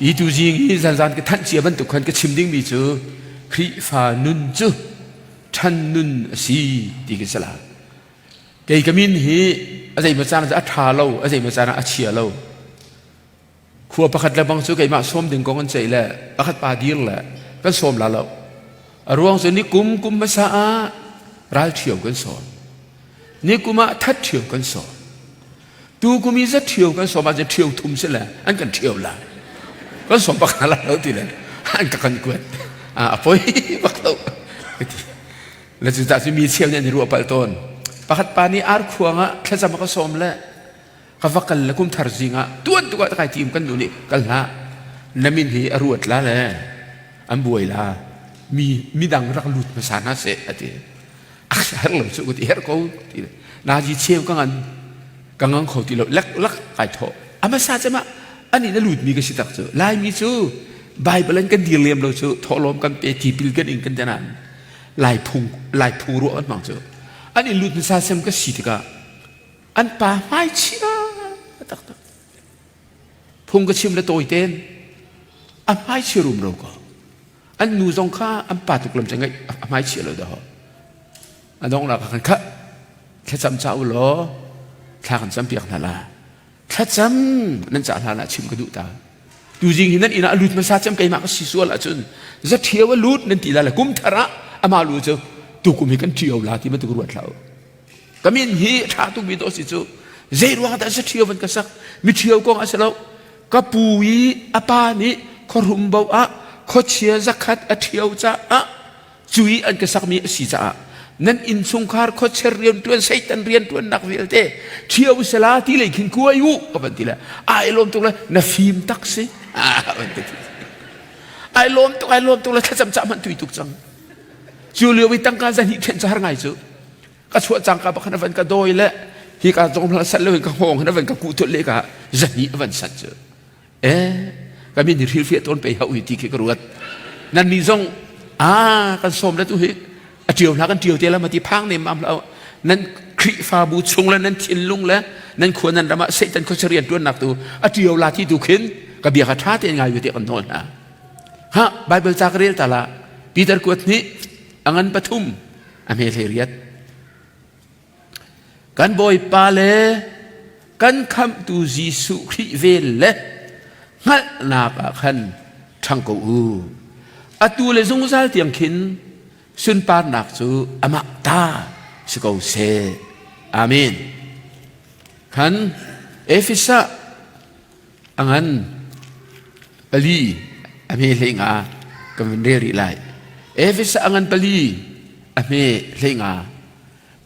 อีดูจริงอีจานก็ท่านเจียบันตุกันก็ชิมดิ้งมีจูคริฟานุนจูท่านนุนสีดีกันสละเกี่ยกมินฮีอะไรมาจานจะอัฐาเราอะไรมาจานอัจฉริยะเราขัวประคัดแล้วบางส่วนก็มาส้มดึงกองกันใจแหละประคัดปาดีแหละก็ส้มละเรารวงส่วนนี้กุมมาสะอาร้ายเที่ยวกันสอนนี่กุมาทัดเที่ยวกันสอนดูกุมีจะเที่ยวกันสอนมาจะเที่ยวทุ่มเสียแหละอันกันเที่ยวละก็สอนประคัดละเราทีเลยอันกันกวดพอยบักเราแล้วจะมีเที่ยวเนี่ยในรัวปัลต้นประคัดปานี้อาร์ขวงแค่จะมาก็ส้มแหละก็ฟักกันแล้วกุมทาร์จิงตัวตะไคร้ทีมกันดูนี่กันละน้ำมินฮีอรวดละเลยอันบวยละมีดังรักลุดมาสานาเสอติอักษรหลงสุกติเฮรเขาทีนาจีเชี่ยวกังเขาทีเราลักไก่ทออามาซาจะมาอันนี้นั่นลุดมีกันสิตักจูลายมีจูไบเบิลกันดีเลียมเราจูทอลมกันเปตีปิลกันเองกันจะนั้นลายพุงรัวอันมังจูอันนี้ลุดมาซาเซมก็สิทกาอันป่าไม่เชี่ยตักพุงก็ชิมแล้วโตอีเต้นอันไม่เชื่อรุมเราก็อันนูซงข้าอันป่าตุกลมจังไงไม่เชื่อเลยเด้ออันน้องเรากันแค่จำเจ้าหรอแค่กันจำเปียกนั่นละแค่จำนั่นจะอะไรชิมกระดูตาดูจริงที่นั่นอินะลุดมาซาจำไก่มาก็สิสัวละจนจะเที่ยวลุดนั่นตีละกุมทาระอามาลุดเจ้าตุกุมิกันเที่ยวละที่มันตุกรวดเราก็มีฮีท่าตุกมีตัวสิจูเจรวงแต่จะเที่ยวมันก็สักมีเที่ยวก็อาศัยเราก็ปุยอาปานี้ขรุมเบาเขาเชียร์สักขัดเที่ยวจ้าจุยอันก็สักมีสีจ้านั่นอินสงครามเขาเชียร์เรียนตัวใส่ตันเรียนตัวนักวิลเต้เที่ยวสลาที่เลยขินกัวอยู่ก็เป็นทีละไอ้ลมตรงเลยน่ะฟิล์มตักสิไอ้ลมตรงเลยถ้าจำมันตุยตุกจังจูเลียวิตังการจะหิเทนจะหาไงจูก็ชวดจังกับขณะวันก็โดยและที่การจงพลัดสัตว์เลยก็ห้องขณะวันก็กูตัวเล็กอะจะหนีวันสัตว์ก็มีนิริเฟียต้นไปเอาอีที่เกี่ยวกับนั่นมีทรงกันสมแล้วตัวเจียวนักกันเจียวเดียวแล้วมาที่พังในมั่มแล้วนั่นคริฟาบูชงแล้วนั่นทินลุงแล้วนั่นควรนั่นเรามาเสตันเขาเรียนตัวหนักตัวเจียวลาที่ดูขึ้นกับเบียร์คาถาเตียนไงอยู่ที่กันโน่นฮะไบเบิลจากเรียนแต่ละปีเตอร์กวดนี้อังปฐุมอเมริกากันบอยปาเลกันคำตูจิสุคริเวลเลงัดนาปะขันทังกูอัตุเลซงซาลเตียงขินสุนปานักจูอามักตาสกูเซอาเมนขันเอฟิสะอันปลีอเมริกากัมเดริไลเอฟิสะอันปลีอเมริกา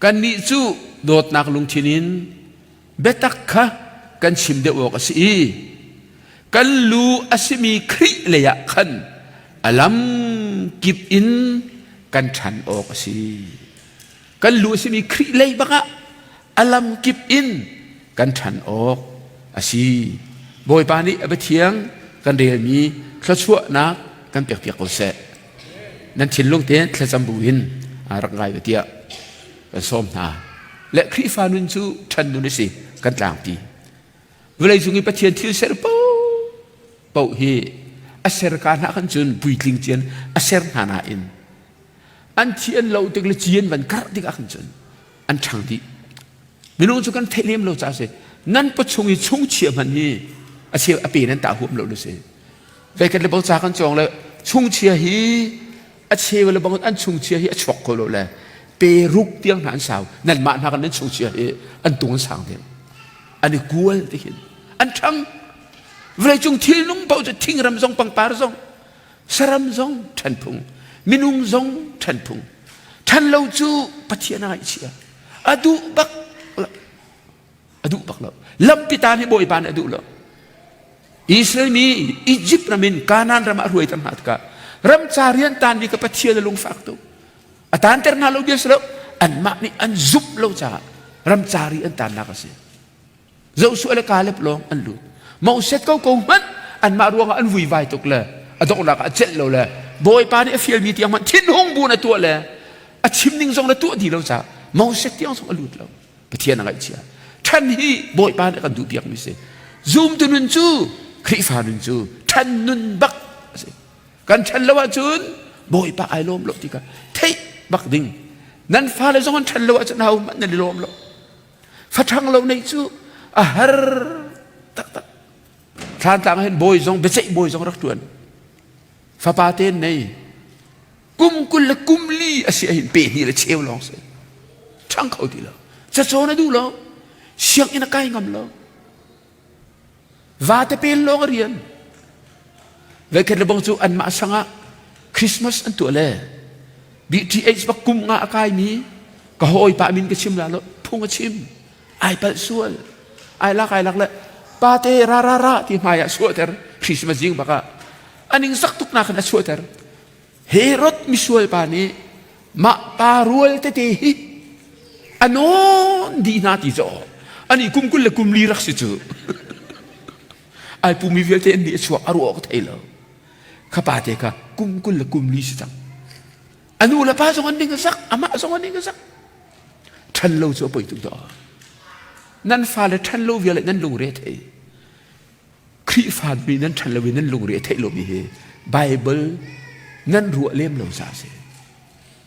กันนิจูโดดนักลุงทินินเบตักคะกันชิมเดวอกสีกันลูอาศิมีคริเลียขันอัลัมกิบอินกันฉันออกสีกันลูอาศิมีคริเลียบักะอัลัมกิบอินกันฉันออกสีบอยปานีอเบเทียงกันเรียนมีขชั่วนักกันเปียกกุเสนั่นชินลุงเตียนขจำบุญรักไงเบียกันส้มนาและคริฟานุนจูฉันดูนี่สิกันต่างปีเวลาจุงปะเทียนที่เสร็จเป่าเฮอเสรการนักจนปุยลิงเจียนอเสรนาอินอันเทียนเราตึกละเจียนวันกระดิกอันจนอันช่างดีไม่รู้จุกันเทเลมเราจะเสนั่นประชงอีชงเชียมันนี่อาเชียอปีนั้นตาหัวเราเลยสิไปกันเลยบอกจากกันจองเลยชงเชียฮีอาเชียเลยบอกอันชงเชียฮีช็อกเขาเลยเปรุกเตียงหานสาวนั่นมาหากันนั้นชงเชียฮีอันตรงสั่งเดียวอันนี้กลัวที่เห็นอันทั้งเวลาจงทิ้งนุ่งเบาจะทิ้งรำซงปังปาร์ซงสรำซงทันพุงมินุงซงทันพุงทันเราจูปะเทียนาอิเชียอดูบักแล้วลำพิตาให้บ่อยปานอดูแล้วอิสราเอลมีอียิปต์รามินกานันรำรวยตั้งหัดกะรำจารียนตานมีกับปะเทียลงฝากตัวอัตานเตอร์นาลูเดียสแล้วอันมานี่อันซุบเราจ้ารำจารียนตานนักสิเจ้าส่วนละกาเล็บลงอันลุมาอุเสกเขามันอันมารวงอันวุ่นวายตกเลยอันตกหลักอันเจ็ดเราเลยบอยปานี่ฟิลมีที่มันทิ้งห้องบุญตัวเลยอันชิมนิ่งทรงละตัวดีเราจ้ามาอุเสกที่ยังทรงอันลุเราปะเทียนอะไรเชียท่านฮีบอยปานี่กันดูเตียงมิเสซูมตุนุนจูคริฟานุนจู ชันนุนบักกันชันละว่าจุนบ่อยปะไอลมโลติกาเทบักดิ่งนั่นฟ้าเลยส่งชันละว่าจะเอามันในลมโลฟัดทางเราในจูฮาร์ตักตักทานต่างเห็นบ่อยส่งเบสบ่อยส่งรักตัวนฟ้าปาเตนในกุมกุลละกุมลีอาศัยเห็นเป็นนี่ละเชี่ยวลองสิช่างเขาดีแล้วจะโซนดูแล้วเสียงอินักไก่งำแล้วว่าแต่เป็นโลกเรียนเวกระบงจูอันมาสังะคริสต์มาสอันตัวเล่บีทีเอสบักกุมงาอากายมีก็หอยปามินก็ชิมแล้วพุ่งก็ชิมไอเปิดส่วนไอลักเลยปาเตราที่มายาส่วนแต่คริสต์มาสยิงบักอันนี้สักทุกนักนะส่วนแต่เฮโรดมิส่วนปานี้มาปารัวเตเตฮิอันโน้นดีนาติโจอันนี้กุมกุลละกุมลีรักสิจูไอปูมีเวลเตนดีชัวอารัวก็ไทยแล้วข้าพเจ้ากุมกุลละกุมลีสิจังอันนู้นละป้าส่งอันนี้ก็สักอามาส่งอันนี้ก็สักทันเราจะไปตุกต่อนั่นฟ้าเลยทันเราเวลนั่นลงเรียเทครีฟ้ามีนั่นทันเราเวนั่นลงเรียเทเรามีเฮไบเบิลนั่นรัวเล่มเราจะเส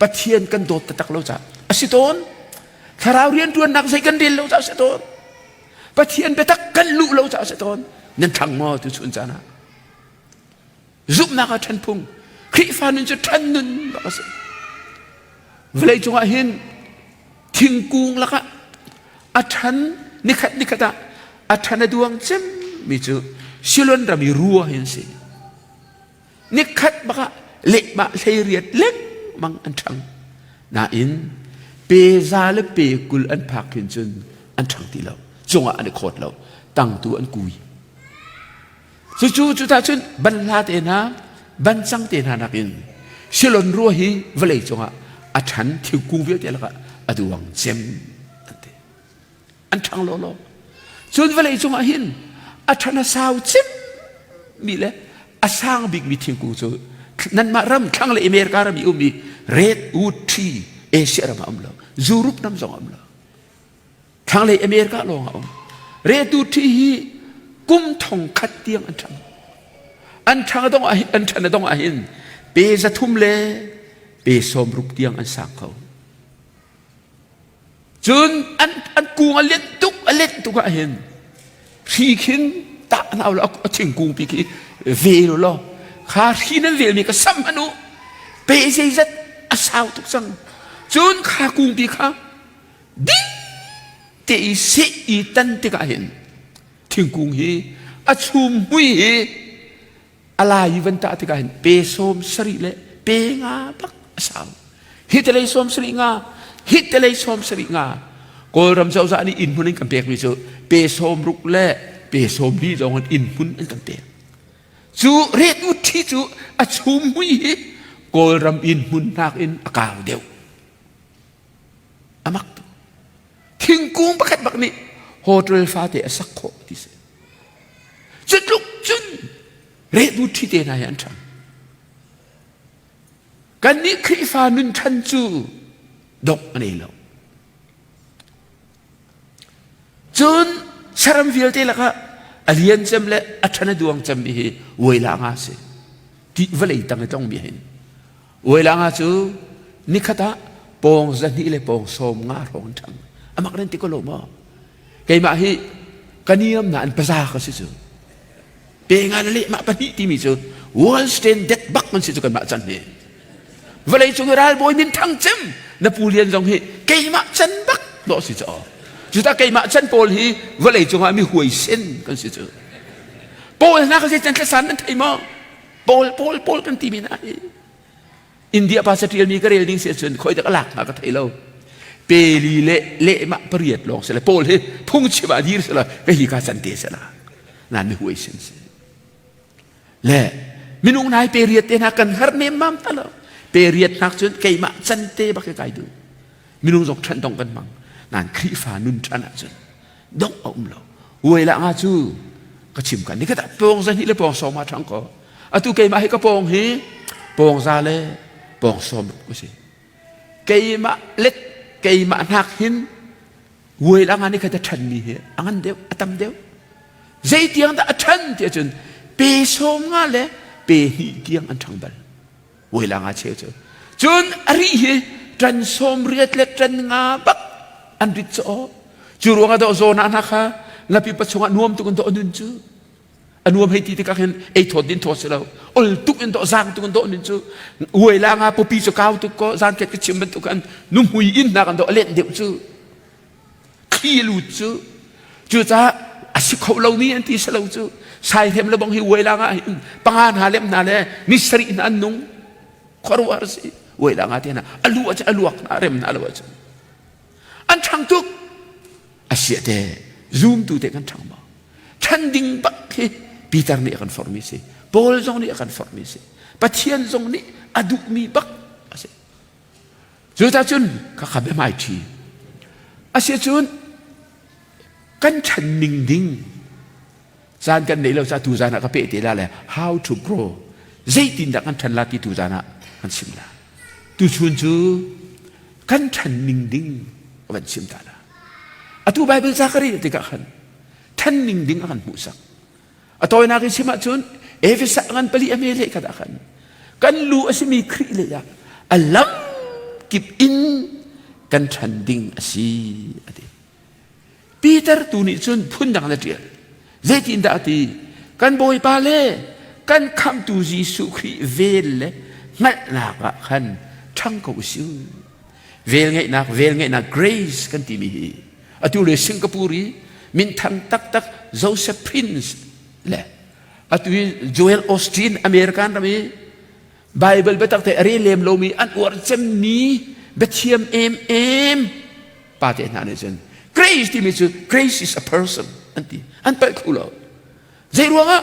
ปะเทียนกันโดดตักเราจะอสิตอนถ้าเราเรียนตัวนักใส่กันเดียวเราจะอสิตอนปะเทียนไปตักกันลุเราจะอสิตอนนั่นทางมอตุสุนจานะซุปนักทันพุงครีฟ้านั่นจะทันนุนบักสิเวลาจงอาเห็นทิ้งกุงละก็อัฐันนิคัตอัฐันดวงเจมมิจูชิลอนรามีรัวเห็นสินิคัตบักเล็กบะเลียดเล็กมังอันทังน่าอินเปซาเลเปกุลอันพักขึ้นจนอันทังที่เราจงอันโคตรเราตั้งตัวอันกุยจู่จุดตาจุนบรรลาเตนะบรรจังเตนะนักอินชิลอนรัวฮีเวลาจงอัฐันที่กุงเวียเตละก็อดวงเจมอันทังโลโลจนเวลาจงหินอัฐันสาวเจมมีเลยอาสางบิ๊กมีทิ้งกูจูนั่นมารำทั้งเลยอเมริการมีมีเรดอูทีเอเชียรำอัมลจูรุปน้ำสองอัมลทั้งเลยอเมริกาลงอัมเรดอูทีกุมทองขัดเตียงอันทังต้องอันทังต้องหินเปจะทุ่มเล่เปสมรุกเตียงอันสังเขาจนอันกูอันเล็ดตุกหินพี่ขินตาเอาแล้วทิ้งกูพี่ขิเวลล้อข้าที่นั่นเวลมีก็ซ้ำมนุเปย์จะอาสาวทุกสังจนข้ากูปีข้าดิเตยเสียตันติกาเห็นทิ้งกูเฮอาชุมหุยเฮอะไรวันตาติกาเห็นเปย์สมสริเลเปย์งาปักอาสาวฮิตเลยสมสริงาฮิตเลยสมสริงาก็รำเจ้าสานี่อินพุนกันเปียกมิจูเปย์สมรุกเล่เปย์สมดีจงอินพุนกันเปียกจูเรียกอุทิจูอาชุมหุยกอลรำอินมุนนักอินอากาศเดียวอามักทิ้งกุ้งประคัดบักนี้โฮเทลฟ้าเตะสักโคที่เสจุดลุกจุนเรียกอุทิเตนายอันทังกันนี้คริฟ้านุนทันจูดกอันนี้แล้วจุนสารมวิลเตละก็อเลียนจำเลยอัฐันดวงจำมีเวลางาเสที่เวลาตั้งต้องมีเห็นเวลางาจูนิคตาปองจันนี่เลยปองสมงาร้องทังอามักนั่นติโกโลมาไกมาฮีกันยมน่ะอันภาษาเขาสิจูเปงานเละมาปนิที่มีจูวอลสเตนเด็ดบักมันสิจูกันมาจันนี่เวลาจูรัลบอยมินทังจำนับผู้เรียนจงฮีไกมาจันบักโดสิจูจุดตาเกยมาจันโพลฮีเวลาจงมีหวยเส้นกันสิจูโพลนักเรียนจันทร์สันนั่นไทยมั้งโพลกันที่มีนะอินเดียภาษาเรียนมีก็เรียนดิ้งเสียส่วนคอยตะกหลักมาก็ไทยเราเปรีเละมาเปรียดลงเสร็จโพลฮีพุ่งชิบาดีร์เสร็จก็ฮีกาจันเตเสร็จนั่นมีหวยเส้นเละมินุงนายเปรียดเตนักกันฮาร์เนมมัมตลอดเปรียดนักจนเกยมาจันเตบักเกยดูมินุงจงฉันต้องกันมั้งนั่นคริฟ้านุนชนะจนดงอมเราเวลางาจูก็ชิมกันนี่ก็แต่ปองสันนี่เลยปองสองมาทั้งก็อะตุเกยมาให้ก็ปองฮีปองซาเลปองสมก็สิเกยมาเล็กเกยมาหนักหินเวลางานนี่ก็จะทันมีเหอันเดียวอัตมเดียวใจเตียงแต่ทันเดียวจนเ เปโซมงาเลเปหิเกียงอันทังบัลเวลางาเชื่อจนอริเฮจันสมเรียดเล็กจันงาบักอันริจโอจูรวงอาดโซนานะคะลาปิปัจจุบันนวมตุกันโตอนุนจูอันนวมให้ที่กันไอทอดินทอสเราอลตุกันโตจางตุกันโตอนุนจูเวลางาปปีสกาวตุก็จางเกิดกระชิมบันตุกันนุ่มหุยอินนักันโตเล่นเดียวจูขี้ลุจูจูจ้าอาศัยเขาเหล่านี้อันที่สลาวจูใส่เทมระบงให้เวลางาปังานหาเล่มนาเลมิสรีนันนุ่งขรวารสิเวลางาที่น่ะอลัวจะอลัวนาเรมนาอลัวจะอันช่างทุกอาศัยเดซูมตัวเด็กันช่างบ่ฉันดิ่งบักที่ปีเตอร์นี่กันฟอร์มิสิปอลจงนี่กันฟอร์มิสิปัจเจียนจงนี่อดุมีบักอาศัยจุดท้ายจุนก็ขับไปไม่ทีอาศัยจุนกันฉันดิ่งจานกันในเราจะดูจานะก็เป็นที่ละเลย how to grow ใจตินดักกันฉันละที่ดูจานะกันชิมละดูชวนจูกันฉันดิ่งกันชิมตาละอะตูไบเบิลซักรีติกะขันฉันดิ่งกันมุสักอะตัวนักชิมะชวนเอฟสักกันปลีอเมริกาตะขันกันรู้อาศัยมีครีเลยอะอัลลัมกิบอินกันฉันดิ่งอาศัยปีเตอร์ตัวนี้ชวนพุ่นดังนั่นเดียวเจตินดาตีกันบอยปาเล่กันคำตูจีสุขีเวลเล่งัดหนักขันช่างกูซิวเวลไงนัก grace กันที่มีอะตุเลสิงคโปร์มินทังตักโจเซฟพรินซ์เล่อะตุโจเอลออสตินอเมริกันมีไบเบิลเบตักแต่เรียนเลมโลมีอันอวดเจมนี้เบตเทียมเอ็มปาเตนาเนจัน grace ที่มีชื่อ grace is a personอันไปคุลใจรัวงะ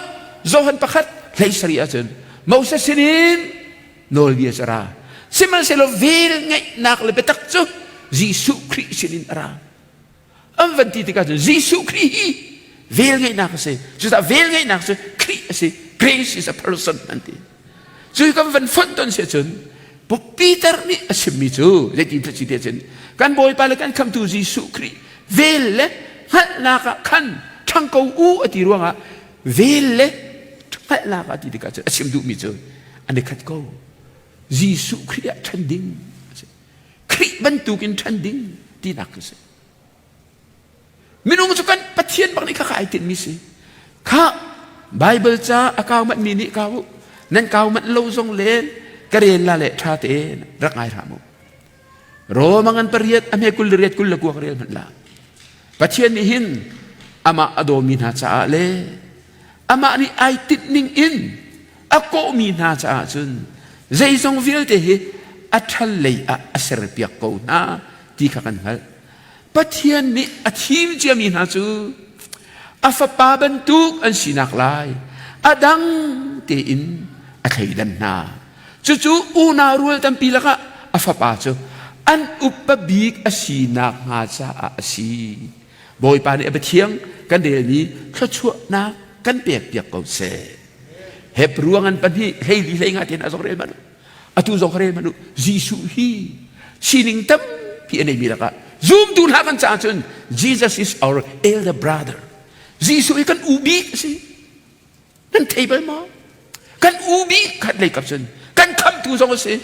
โจฮันประคัดเลยสรีอาจารย์มอสสินินโนลวิเอสราสิมันเซโลเวลไงนักเลยไปตักจุยิสุคริสินินราอันวันที่ที่กันยิสุคริเวลไงนักเสจุดเวลไงนักเสคริเส grace is a person นั่นทีจุดกันวันฝนต้นเสียจนพอปีเตอร์นี่อาศัยมีจูเด็กที่ประสิทธิ์จนกันบอยไปแล้วกันคำตูยิสุคริเวลเลยฮัลนักขันช่างกูอูอติรัวงะเวลเล่ฮัลนักอติดิกาจะอาศัยดูมีจูอันนี้ขัดกูยิสุคริสต์ฉันดิ่งคริสบรรทุกินฉันดิ่งที่นักสิมินุงสุกันปะเทียนบางนี่ข้าขายติดมิสิข้าไบเบิลจ้าอากาวมันมีนี่กาวนั่นกาวมันโลซงเลนกระเรียนละเละชาเตนรักไงรามุโรมังอันปริยัตอเมกุลเรียตกุลละกัวกระเรียนมันละปะเทียนนี่หินอามาอโดมินาจ้าเลอามานี่ไอติดนิ่งอินอโกมินาจ้าจุนใจทรงวิลเตหิอัทะเลยอัสรเปียกกูนาที่ข้ากันฮัลปัจเจียนนี้อาทิมเจียมีนาจูอาฟปาบันทุกอันสินักลายอาดังเตอินอาไทยดันนาจู่ๆอูนารุลตัมปีละก็อาฟปาจูอันอุปบิกอาสินักงาซาอาศีบอยปานี่อาเทียงกันเดี๋ยวนี้เขาชั่วนักกันเปียกกูเสเฮบรวงอันปนีเฮลิเลงอาเทียนอาสกเรมันอาตุสกเรมันยิสุฮีสินิงตัมพี่อันนี้มีละก็zoom tu nak kan cacun Jesus is our elder brother Jesus ikan ubi sih kan table mo kan ubi kan lay kapsun kan kam tu song sih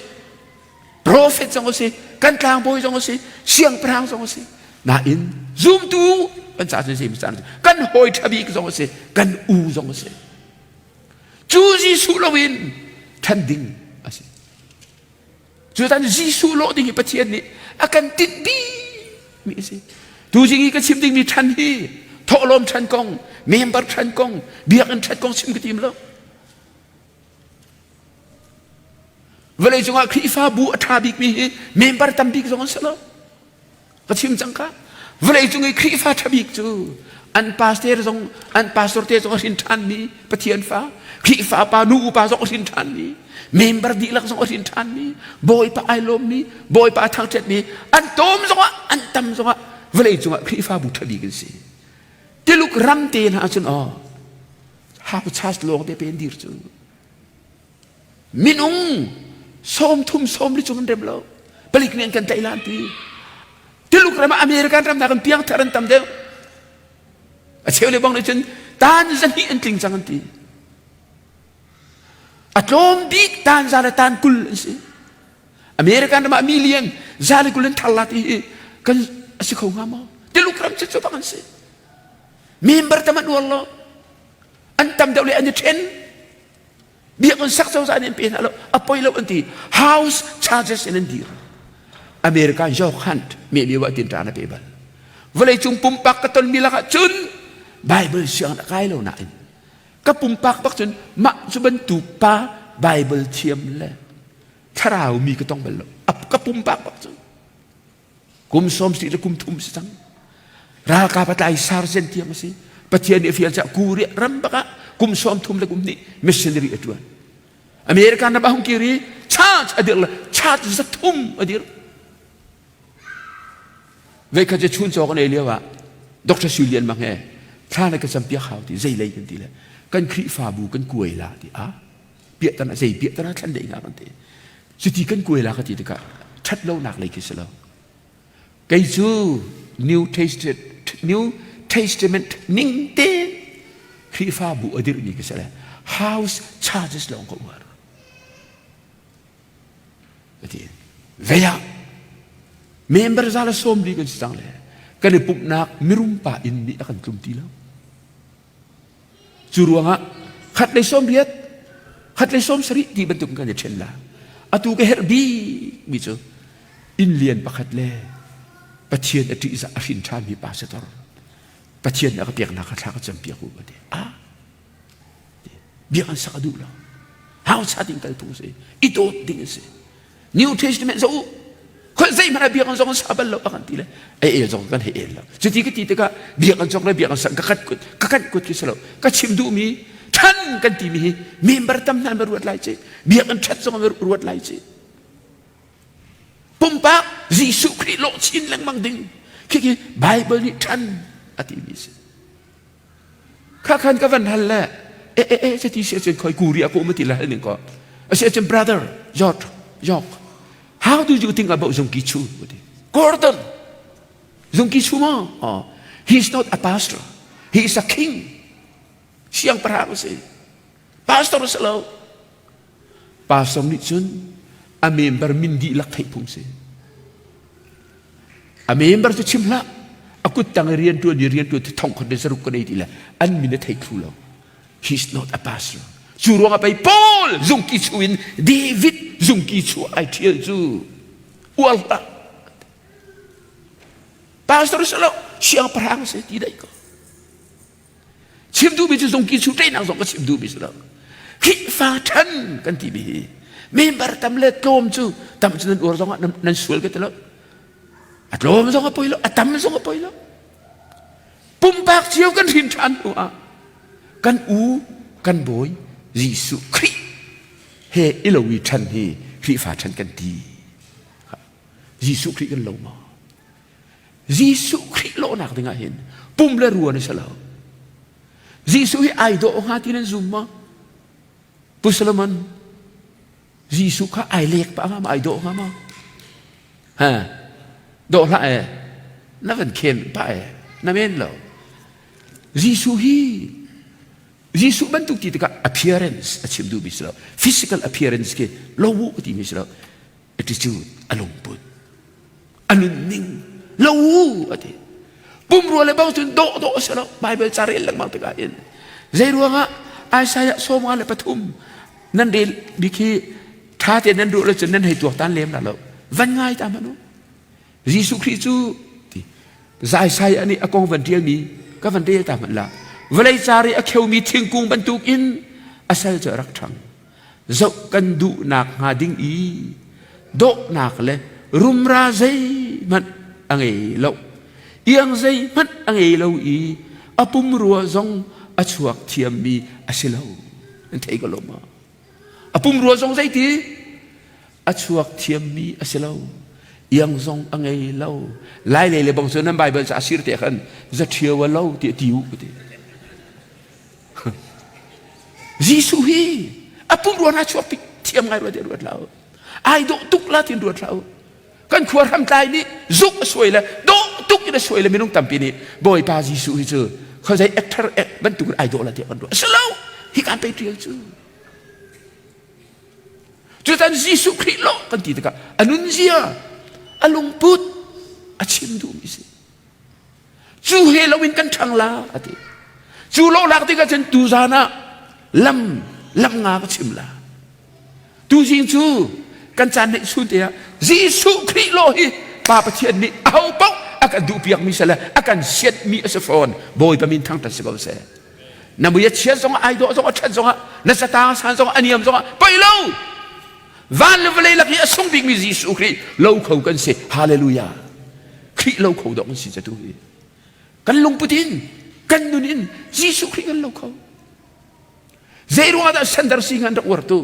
prophet song sih kan klang boy song sih siang perang song sih na in zoom tu kan cacun sih misalnya kan hoi tabi song sih kan song sih tu Jesus lawin tanding sih jutaan Jesus lo ding ipatian ni akan tidbiมีสิดูจริงๆก็ชิมดิ้งมีทันฮีทอลมทันกงเมมเบอร์ทันกงเบียกันทันกงชิมกันทีมแล้วเวลาจังหวะครีฟ้าบูอัฐาบิกมีเมมเบอร์ตัมบิกจังหวะเสร็จก็ชิมจังค่ะเวลาจังหวะครีฟ้าทับิกจูอันพาสเตอร์จังอันพาสเตอร์จังสินทันนี้ปะเทียนฟ้าครีฟ้าปานูปาจังสินทันนี้เมมเบอร์ดีลักจังสินทันนี้บอยปาไอลมนี้บอยปาทางเจ็ดนี้อันโตมจังหวะอันตัมจังหวะเวลาจังหวะครีฟ้าบุตรดีกันสิที่ลูกรำเตียนหาจนอ๋อหาผู้ชายโลกได้เป็นดีจูมินุงส้มทุ่มส้มลิจุมันเร็มแล้วผลิตเงินกันไทยล้านทีที่ลูกรำอเมริกันรำนักกันเพียงทารันตำเดียวเชื่อเลยบ้างเลยจนตานจะนี่อันจริงจังกันที อัตโนบิกตานซาลตานกุลสิอเมริกันมามีเลียงซาลกุลทัลลาที่กันสิเขางามที่ลูกรัมจะจบกันสิมีมberteman Allah antam dah boleh anda train biarkan saksa sa anin pin alo apoy lo anti house charges in andir Amerika jauh hand mi liwa tin ta na pebal walay chung pumpak katon milaka chun Bible siang na kai lo na in ka pumpak pak chun ma suban tu pa Bible thiam le tharau mi ka tong bal ap ka pumpak pak chun kum som si kum thum sang ra ka patay sargent tiam si patian ni fial cha kuri ram baka kum som thum le kum ni missionary atuan Amerika na bahung kiri charge adir charge za thum adir ve ka je chun chok ne lewa Dr. Julian mang he thla na ka sampia khaw ti zai lai kan ti le kan khri fa bu kan kuai la ti a pia tan zai pia tan than dei nga kan ti su ti kan kuai la ka ti ka that lo nak lai ki selo kai chu New Testament ning te khri fa bu adir ni ki sela house charges lo ko war ati veya member zala som di kan sang le kan pup nak mirumpa in ni akan tum ti lo juruanga khat le som riat khat le som sari ti bentuk kan chen la atu ke herbi mi chu in lian pakhat le pathian ati za ahin than mi pastor pathian na ka piak na ka thla ka cham piak u ade a bian sa adu la how sa ting kal tu se ito ding se New Testament zo ko zai mana biak zong sabal lo akan tile zong kan he la jadi ke ti ka biak zong la biak sa kakat kut ki selo ka chim du mi than kan ti mi member tam nan berbuat lai che biak kan chat zong berbuat lai che pumpak Yesus Kristus lo chin lang mang ding ki Bible ni than ati mi se ka kan ka van hal la se ti se khoi kuri aku mati la ning ko se brother Yok how do you think about Zong Kichu Gordon Zong Kichu mo he is not a pastor he is a king siyang parang se pastor selo pastor ni chun a member mindi lak thai phung se a member chu chimla akut tang rian tu thong khon de saruk ko nei ti la an min thai thu lo he is not a pastor Suruh apa Paul Zong Kichu in David Zong Kichu I tell you Allah pastor selo siang perang se tidak ko chim du bi Zong Kichu trai nang zong ko chim du bi selo ki fa than kan ti bi member tam le kom chu tam chen ur zong nan sul ke telo atlom zong apoi lo atam zong apoi lo pumpak chiu kan hin chan u a kan u kan boy Yesus Kristus he ilawi chan he kri fa chan kan ti Yesus Kristus kan lo ma Yesus Kristus lo nak dengar hin pum le ruan selo Yesus he ai do ha ti nan zum ma pusalaman Yesus ka ai lek pa ma ai do ha ma ha do la na van ken pa na men lo Yesus he Yesus bentuk ti ka appearance achim du bislo physical appearance ke lowu ti mislo attitude alumput aluning lowu ati pumro le bang tun do selo Bible cari lang mang pekain zai ruanga Isaiah so ma le pathum nan de biki tha te nan du le chen nan hai tu tan lem la lo van ngai ta manu Yesus Kristu ti zai sai ani akong van tiang ni ka van de ta man la Walai cari akheu mi thingkung bantuk in asal jarak thang zau kan du nak ngading i do nak le rumra zai man angai lo iang zai man angai lo i apum ruwa zong achuak thiam mi asilo enthei ko lo ma apum ruwa zong zai ti achuak thiam mi asilo iang zong angai lo lai le bang so nan Bible sa asir te khan za thiawa lo ti tiu ti Yesus hi apun ruan achu apik tiam ngai ruat ruat lau ai do tuk la tin ruat lau kan khuar ham tai ni zuk soi la do tuk ina soi la minung tampi ni boy pa Yesus hi chu khoi sai actor ban tu ai do la ti kan ruat selo hi kan pe trial chu จุดนั้นยิสุคริโลกันตีตะกะอนุนเจียอลงพุทอาชิมดูมิสิจูเฮลวินกันชังลาอติจูโลลักติกันเจนตูซานะลำงาก็ชิมลาตูจิงจูกันจานในสุดเดียยิสุคริโลฮิปาปะเทียนนี่เอาเป้าอาการดูเปียกมิสละอาการเสียดมีอสฟอนบอยประมินทั้งตัดสิบเซนามุยเชียร์สองไอโดสองชันสองนัสตาสันสองอันยมสองไปเล่าวันเลวเลยลักยะส่งบิกมิยิสุคริเล่าเขากันเสฮาเลลูยาคริเล่าเขาดอกมันสิจะดูกันลงปุตินกันนุนินยิสุคริกันเล่าเขาเจรุอาดาสันดาร์สิงันรักวอร์ตุ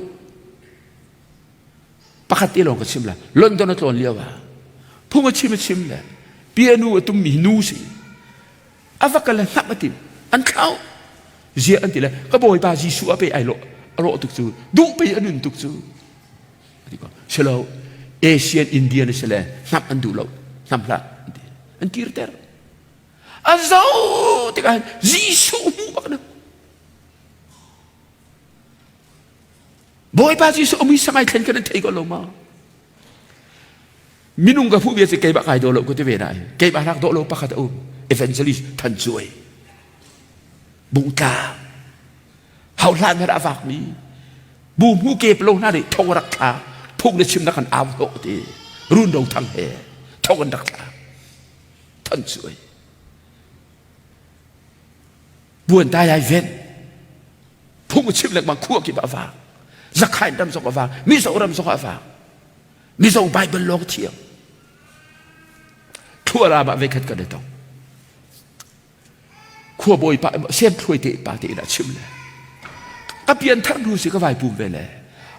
ปกติลองก็ชิมละลอนดอนตอนเลี้ยวพุ่งชิมละเปียโนตุ้มมีนูสิอาฟักกันละนับมาติมอันเขาเจียอันที่ละก็บอกว่ายิสุอาไปไอโลตุกจูดูไปอันนึงตุกจูเชลล์เอเชียนอินเดียนี่เชลล์นับอันดูเรานับละอันกีร์เตอร์อาซาติกันยิสุมูบักนะบอกว่ายิสุมีสมัยเทนกันเทก็ลงมามินุงกับผู้เบียดเก็บบักไอโดโลก็จะเวนัยเก็บบักรักโดโลปักขัดอุ้มเอเวนเจลิสทันช่วยบุงกาเฮาลานไม่ได้ฝากมีบูมผู้เก็บลงหน้าดิทงรักษาพวกนี้ชิมนักขันอาวโตตีรุ่นเราทั้งเฮทงกันรักษาทันช่วยบวนตายายเวนพวกมันชิมเล็กบางขั้วกี่บาฟาสักใครดำสกบามีสองดำสกบามีสองใบเป็นลองเที่ยวทั่วราบะเวคัดกันได้ต้องขั้วบอยปะเส้นถ้วยเตะปะเตะนะชิมเลยกับเพียนทั้งดูสิก็ไหวปุ่มไปเลย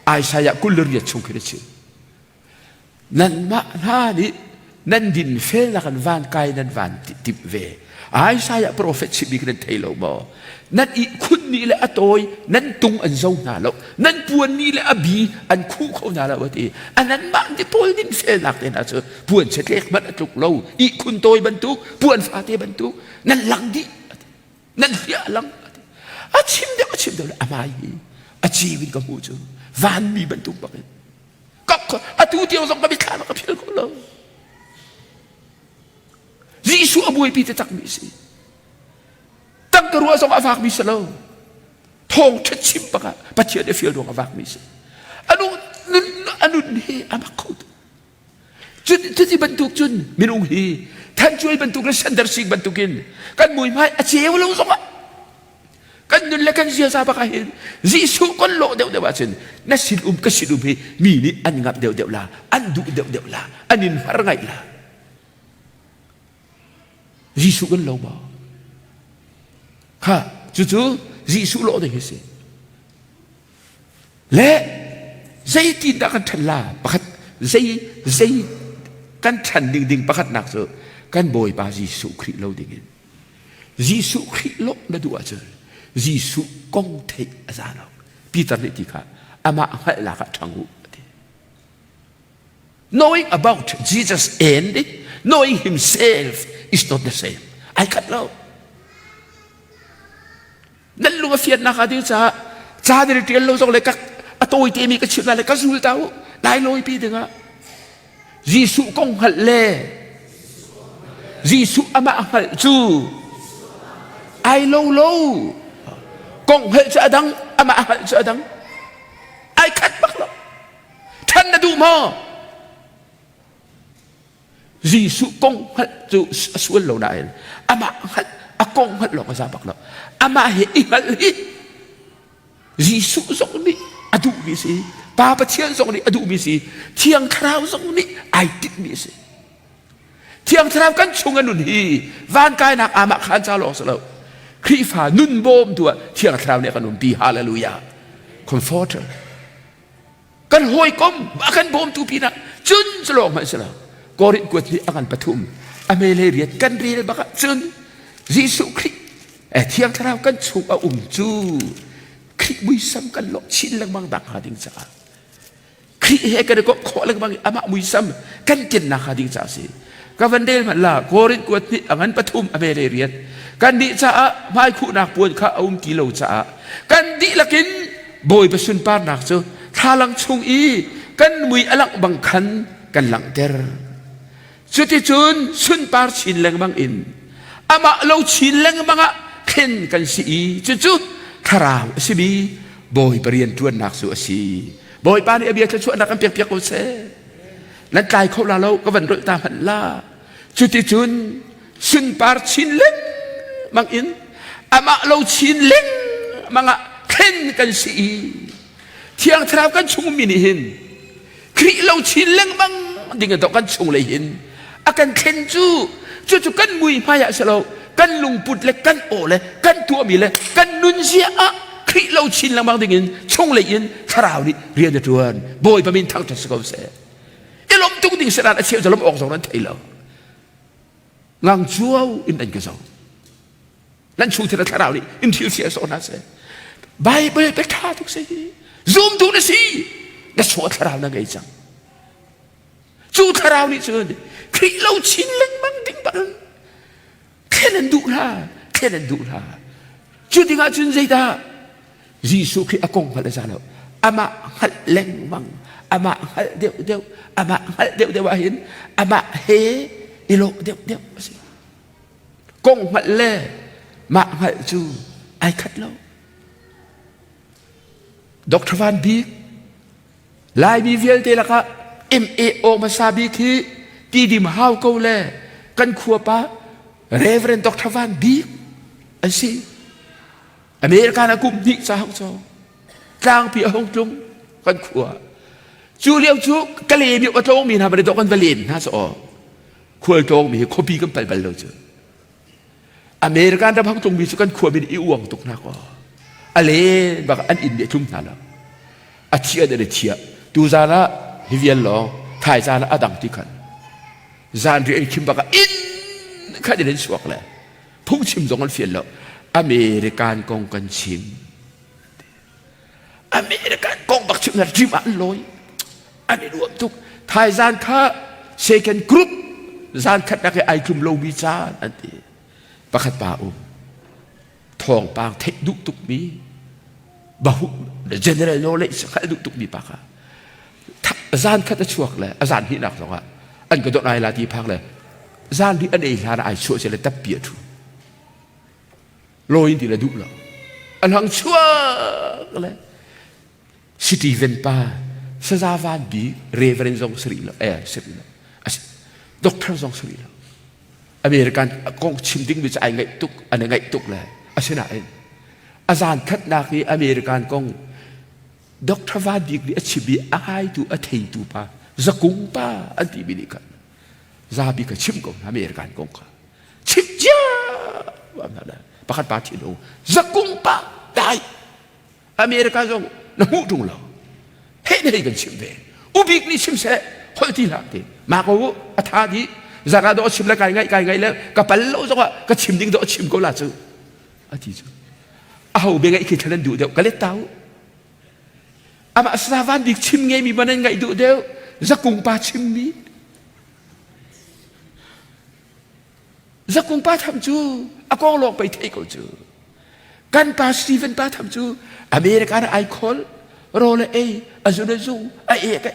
ไอ้ชายกุลเรียดชงขึ้นชิมนั่นมาหน้านี้นั่นดินเฟลกันวานไกนั่นวานติบเวไอ้ชายโปรเฟตชิบิกนั่นเทโลบอนั่นอีคุณนี่แหละอตอยนั่นตุงอันเจ้าหน้าเรานั่นปวนนี่แหละอบีอันคู่เขาหน้าเราทีอันนั้นมันที่ปวนดินเฟลหนักเลยนะเจ้าปวนเฉลี่ยมันตุกเราอีคุณโตยบรรทุกปวนฟาเตบรรทุกนั่นหลังดินั่นเหี้ยหลังอาชิมเดียวอามายีอาชีวิตกับมูจูวันมีบรรทุกบักก็อาตูเดียวส่งกับพิธานกับพี่เราเรายิสุอบุยพิจจักมิสิตั้งกรัวส่งอาวากมิสโลทองชัดชิมปะกะปัจเจเดฟิลดวงอาวากมิสิอนุนี่อามาคุดจุดที่บรรทุกจุนมินุงฮีท่านช่วยบรรทุกและฉันดาร์สิกบรรทุกินกันมวยไม้อาเจียวเราส่งกันนุนและกันเสียซาปะกะเห็นยิสุคนโลเดียวว่าเช่นนัสินก็สินฮีมีนี่อันงับเดียวละอันดุเดียวละอันนินหาไงละยิสุกันโลบ่ค่ะจู่ๆยิสุโลเดียวสิและใจที่นักกันทันลาปะคัดใจกันทันดิ่งปะคัดนักเสือกันบ่อยปายิสุคริโลดิ่งยิสุคริโลนั่นดูอาจารย์ยิสุกงเทอาจารย์ปีเตอร์นี่ที่ค่ะอามาให้ลากทั้งหู knowing about Jesus and knowing himself is not the same I cut lowนั่นลูกเฟียนนะคะที่จะเรียนรู้ส่งเลยกับตัวที่มีกระชิบอะไรก็สู้เต้าได้ลอยปีถึงอ่ะยิสุกงหัดเล่ยิสุอามาหัดจูไอโลโลกงหัดจะดังอามาหัดจะดังไอคัดบักหรอกท่านน่ะดูมั้งยิสุกงหัดจูสวนโลนายอามาหัดกงหัดหลอกมาซาบักหรอกอามาเฮหัดฮิยิสุส่งนี่อดูมิสิปาปะเทียนส่งนี่อดูมิสิเทียงคราวส่งนี่ไอติดมิสิเทียงคราวกันชงกันนุนฮีวานกายนักอามาขันจาลอสเลวครีฟ้านุนโบมตัวเทียงคราวเนี่ยกันนุนปีฮาเลลูยาคอมฟอร์เตอร์กันหอยกลมกันโบมตัวปีนักจุนสลองมาสลาวกอริกวดที่อากันปฐุมอเมเลเรียกันเรียนบักจุนยิสุคริเทียงคราวกันชุกอาจูคริมุยซ้ำกันหลอกชิ้นลังบางดักหาดิ้งจ้าคริเฮกันก็ขอลังบางอามามุยซ้ำกันเจนนักหาดิ้งจ้าสิก็วันเดียวมันละกอริกวดที่อากันปฐุมอเมเลเรียกันดิจ้าไม่คู่นักปวดข้ากิโลจ้ากันดิละกินบอยไปสุนปานักเจ้าท ลังชงอีกันมุยอลักบังคันกันหลังเตอร์จุดที่จุนสุนปาร์ชินแรงบังอินอามาเราชินแรงบังอะเข็นกันสีจุดทาราวสิบีบอยเปลี่ยนจวนนักสุสีบอยปานี่เบียจะชวนนักกันเปียกโอเซ่และกายเขาเราก็วันรุ่งตามหันล่าจุดที่จุนสุนปาร์ชินแรงบังอินอามาเราชินแรงบังอะเข็นกันสีเที่ยงทราวกันชงมินิหินครีเราชินแรงบังดิ่งต่อกันชงเลยหินอากันเข็นจู่กันมุยพายะสโลกันลุงปุดเลยกันโอเลยกันตัวมีเลยกันนุนเสียอะคริเราชินลังบางดิ่งชงเลยยินคราวนี้เรียนจวนบอยประมินทั้งทัศกเสไอ้ลมตุกดิ่งสระเชี่ยวจะลมออกสองนั้นไทยแล้วงังชัวอินเดียก็สองนั่นชูที่เราคราวนี้อินทิวเสียสองนั้นเสใบเบยไปฆ่าทุกสิ่งซูมดูนะสินั่นชัวคราวนั้นไงจังจู่คราวนี้เจอคริเราชินลังบางดิ่งบังแค่นั้นดูละจุดที่งาจุนใจตายิสุคริอากงพระเจ้าอามาหัดเล่งมังอามาหัดเดียวอามาหัดเดียวว่าเห็นอามาเฮอิโลเดียวสิกงหัดเล่มาหัดจูไอคัดเราดร.วานบีลายมีเวลเตละก็MAO มาซาบีคือตีดิมฮาวกูเล่กันขัวปะReverend Dr. Van Beek อันสิอเมริกันอากุมนิสาฮงโซกลางปีฮงจุงกันขัวจูเลียวจูกะเลมีอตงมีนะบริโตกันวาเลนนะสอขัวตงมีคบีกันไปบัลโลเจอเมริกันดับฮงจุงมีสุกันขัวมีอีอวงตุกนักว่าอเลบักอันอินเดียจุ่มนั่นละอาเทียเดเทียดูซานะฮิเวียนหลงถ่ายซานะอดังติกันซานเรียนคิมบักอินข้าจะเล่นสวกเลยพุ่งชิมตรงกันเฟียนแล้วอเมริกันกองกันชิมอเมริกันกองบักชิมนะริมอันลอยอันนี้รวมทุกไทยจานข้าเซกันกรุ๊ปจานขัดนักไอกลุ่มโลวิจารอันนี้ประคัดป่าอุ้มทองปางเทคดุตุกมีบ่าวเจเนอเรลโนเลสขัดดุตุกมีปะค่ะจานขัดจะสวกเลยอาจารย์ที่หนักสองอ่ะอันก็ต้องนายลาตีพักเลยจานที่อันเองหาไอชัวเฉลยตับเปียทุโลอินที่ละดุละอันหังชัวเลยสตีเวนปาสซาฟานบีเรเวรนซองสรีละสรีละด็อกเตอร์ซองสรีละอเมริกันกองชิมดิ้งวิจัยไงตุกอันไงตุกเลยอาชนะเองอาจารย์คัดนาคีอเมริกันกองด็อกเตอร์ฟานบีนี่ชิบีอายตูอเทยตูปาจะกุงปาอันที่บินิกันซาบิกชิมกงอเมริกันกงค่ะชิมจ้าว่าอะไรประคัดปาทิโนจะกุงปาได้อเมริกันกงน้ำมูดุงเราเฮ้ยนี่กันชิมเวอุบิกนี่ชิมเสคนที่หลักที่มาโกอัฐาดีจากนั้นโดนชิมแล้วไงแล้วกับปัลโลจังว่าก็ชิมดิ้งโดนชิมก็ลาจูอาทิตย์เอาเบงไงคิดทันดูเดียวก็เลยเต้าอามาสาวันบิกชิมไงมีมันไงดูเดียวจะกุงปาชิมมีจะกุงป้าทำจูอากงลงไปเทก็จูกันป้าสตีเวนป้าทำจูอเมริกันไอคอลโรลเออจูเดจูไอก็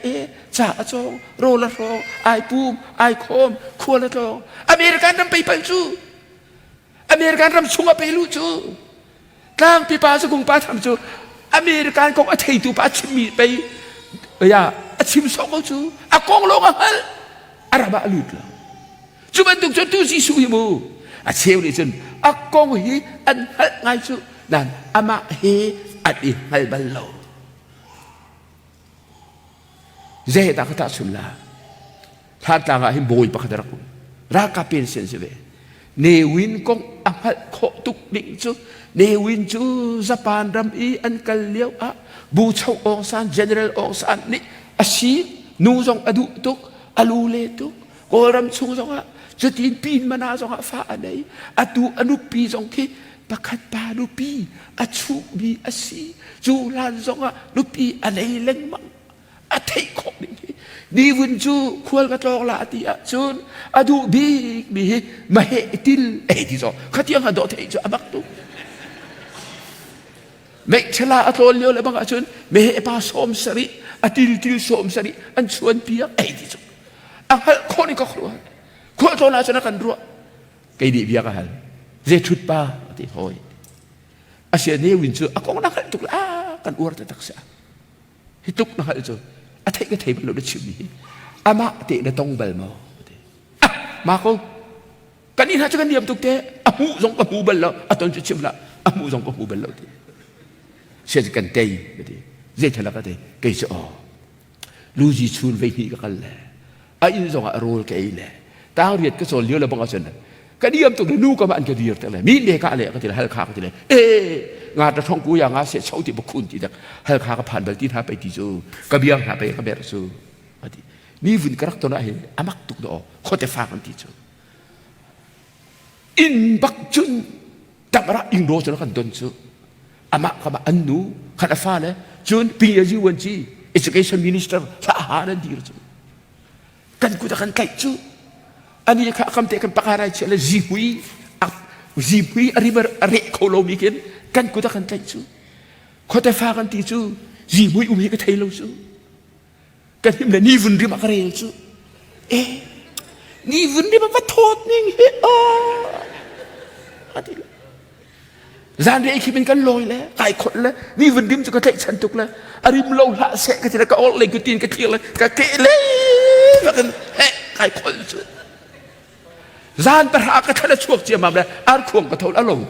จ่าจงโรลโรไอปูมไอโคมขวดละจงอเมริกันทำไปจูอเมริกันทำชุงไปลูจูกลางปีป้าจะกุงป้าทำจูอเมริกันคงอาทิตย์ตูป้าชิมมีไปอย่าชิมสองจูอากงลงฮัลอาราบะลุดละจุบันตุกจตุสิสุยมูอาเชลนี่จนอากงฮีอันฮัลไงจูนั่นอามาเฮอันนี้ฮัลบัลโลเจตากตาสุลลาท่านต่างให้บอยปักดรักรักกับเป็นเซนเซเวเนวินกงอัฮัลโคตุกดิจูเนวินจูสปานรัมอีอันกัลเลียวอะบูชาองซานเจเนอเรลองซานนี่อาชีนูจงอดุตุกอลูเลตุกโกรัมซุงจงอะจะตีนปีนมานาจงอะฟ้าอะไรอดูอนุปีจงคีประคัดปานุปีอชูบีอาชีจูลานจงอะนุปีอะไรเล่งมังอาเทของนี่ดีวินจูควรกระจอกลาตีอาจูนอดูบีมีมาเฮติลที่จงขัดยังหัดโดเทจูอาบักตุ ไม่ฉลาดตัวเลี้ยวเลยบางคนไม่ให้ป้าสมสริติลสมสริอันชวนเปียไอ้ที่สุดอ่ะคนนี้ก็ครัวคนตัวนั้นจะนักกันรัวไอ้ดีเบียกันเจชุดป้าที่หอยอาเซียนนี่วินจูอ่ะก็นักกันตุกกันอวดแต่ตักษะฮิตุกนักกันจูอ่ะเทก็เทมันเราได้ชิมนี่อ่ะมาเตะได้ตรงเบลมาอ่ะมาเขากันนี่ถ้าจะกันเดียมตุกเตะอ่ะหูส่งกับหูเบลแล้วอ่ะตอนจะชิมละอ่ะหูส่งกับหูเบลแล้วเชื่อกันเตยเจทละกันเตยเกยจะอ๋อลูจีชูนเวทีกันแหละไอ้อินส่งอารมณ์เกยแหละตาเรียดก็สอนเลี้ยวแล้วบางคนกันเดียมตุกนู้ก็มันก็เดียร์แต่ละมีเด็กอะไรก็จะให้ข้าก็จะเลยงานจะท่องกูอย่างงานเสียเช่าที่บุคคลที่จะให้ข้าก็ผ่านไปที่ท่าไปที่จูกระเบียงท่าไปกระเบียงจูนี่วินกระตัวนั้นเห็นอามักตุกดอกเขาจะฟังกันที่จูอินบักจุนจับระอิงโรจนกันดนจูอามักกับอันนู้ขันฟ้าเลยจุนปีอายุวันจี education minister สาหานันดีจูกันกูจะกันไก่จูอันนี้ข้าคำเตะกันประการอะไรเช่นจีบุยอะไรมาอะไรโคโลมิกินกันกูจะกันไก่จูเขาจะฟังกันที่จูจีบุยอุ้มให้กันไทยเราจูกันที่มันนี่วุ่นริมากระเรลจูนี่วุ่นริมมาโทษนี่อันนี้จานเรียกคิดเป็นกันลอยแล้วไก่คนแล้วนี่วุ่นริมจะก็ไทยฉันตุกแล้วอาริมเราละเสกกันทีละก็ออกเลยกูตีนกันเที่ยงเลยก็เกเลยแล้วกันไก่คนจูจานประหารก็ท่านช่วยเจียมาเลยอาร์ควงก็ทนอารมณ์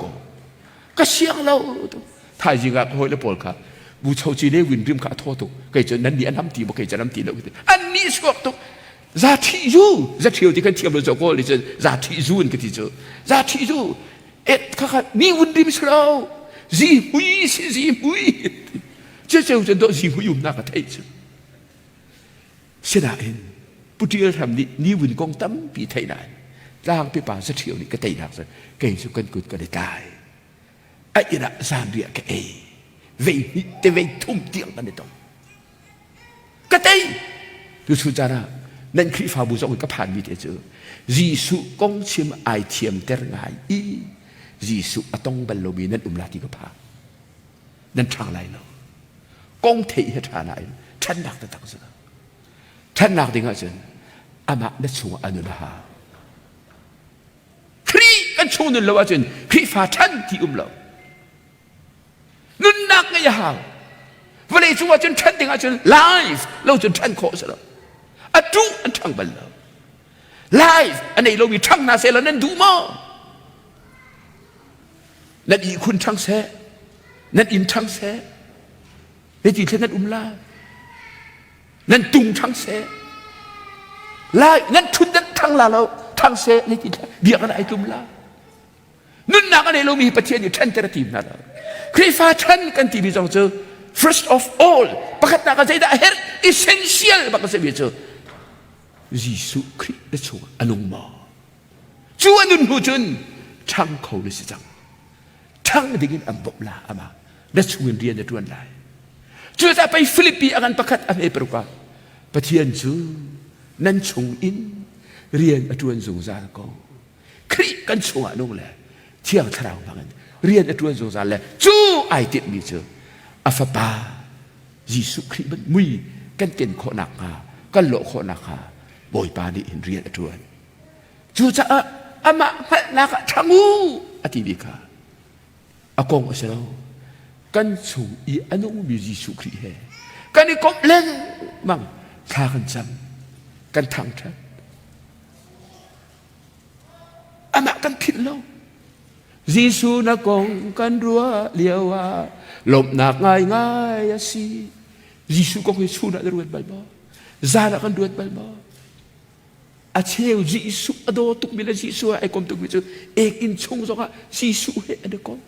ก็เสียงเราถ้าจริงอะโหยแล้วปวดขาบูชาจีเนวินริมขาโทษตุกเกิดจะนั้นนี่อันทำตีบ่เกิดจะน้ำตีเราอันนี้สกตุกซาทิจูซาทิวที่กันเทียมเราจะก็เลยจะซาทิจูนกันที่จูซาทิจูข้านี่วินริมสเราจีบุยเจ้าจะโดนจีบุยยุ่งนักไทยจูเสียดายปุถุชนทำนี่วินกองตั้มปีไทยนานร่างพี่ป่าเสียวนี่ก็ตีหนักเลยเก่งสุกันกุดก็ได้ตายไอ้ระซานเรียกเวนิเตเวทุ่มเตียงกันในตรงก็ตีดูสุจาระนั่นคริฟาบุษองก็ผ่านวิธีเจอจีสุกงชิมไอเทียมเตอร์ไงจีสุอตงบัลโลมีนั่นลาที่ก็ผ่านนั่นทางไรเนาะกงเทียทางไหนท่านหนักแต่ตักเสือท่านหนักถึงอาจารย์อามาได้ส่งอนุภาครีกันชนเราอาจารย์ครีฟาท่านที่เรานุนนักไงฮะวันนี้ชัวร์จนท่านถึงอาจารย์ไลฟ์เราจนท่านโคสแล้วอัดดูอันทั้งบัลลังไลฟ์อันนี้เรามีทั้งนาเซลนั่นดูมั้งนั่นอีคุณทั้งเสนั่นอินทั้งเสนั่นจีเทนั่นลานั่นตุงทั้งเสไลฟ์นั่นทุนนั่นทั้งลาเราทั้งเสนั่นจีเบียกันไอ้ตุมลานุนนักอันนี้เรามีประเทศอยู่ท่านเทระทีมนั่นคริฟาท่านกันที่มีจงเจอ first of all ประกาศนักใจได้เห็น essential ประกาศมีเจอยิสุคริสต์ได้ช่วยอนุมาจวนนุนหูจุนช่างเขาเลยสิจังช่างดิ่งอันบลาอามาได้ช่วยเรียนในตัวนไหนจวนจะไปฟิลิปปินส์อันประกาศอเมริกาประเทศจูนั่นชงอินเรียนอจวนสูงซาโกคริกันช่วยนุ่งเลยเที่ยวทราวบางอันเรียนอจวนสูงซาเลยจูไอติดมีเจออาฟาปายิสุคริสต์มันมุยกันเก่งโคนักฮะกันโลโคนักฮะบอยปานี่เรียนอจวนจูจะอามาพนักทั้งงูอธิบิกาอากงอเสลกันสูอีอนุมียิสุคริสต์กันนี่ก็เล่นมั่งทากันจำกันทางทัดอามากันผิดแล้วยิสุนักงกันรัวเลียวว่าลมหนักง่ายสิยิสุก็คือชูนักรวดใบบ่ซานักกันรวดใบบ่อาเชลยิสุอโดตุกมิลยิสุไอ้กอมตุกมิจูเอกอินชงสกะยิสุเฮอันเดกอม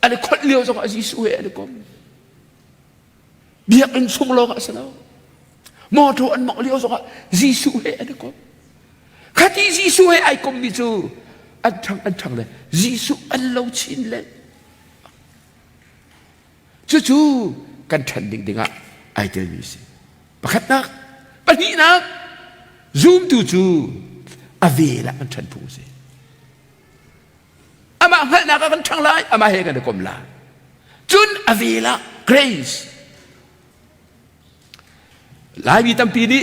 อันเดคนเลียวสกะยิสุเฮอันเดกอมเบียกอินชงโลกะสลาวมอโตอันมอเลียวสกะยิสุเฮอันเดกอมขัดยิสุเฮไอ้กอมมิจูอันทั้งเลยยิสุอันเราชินเลยจู่ๆกันทันดิ่งๆอ่ะไอเดลวิสิประคัดนักปะนี้นักzoomจู่ๆอเวละกันทันพูดสิอามาให้นักกันทั้งหลายอามาให้กันเด็กกลมลา จุนอเวละ grace หลายมีตั้งปีนี้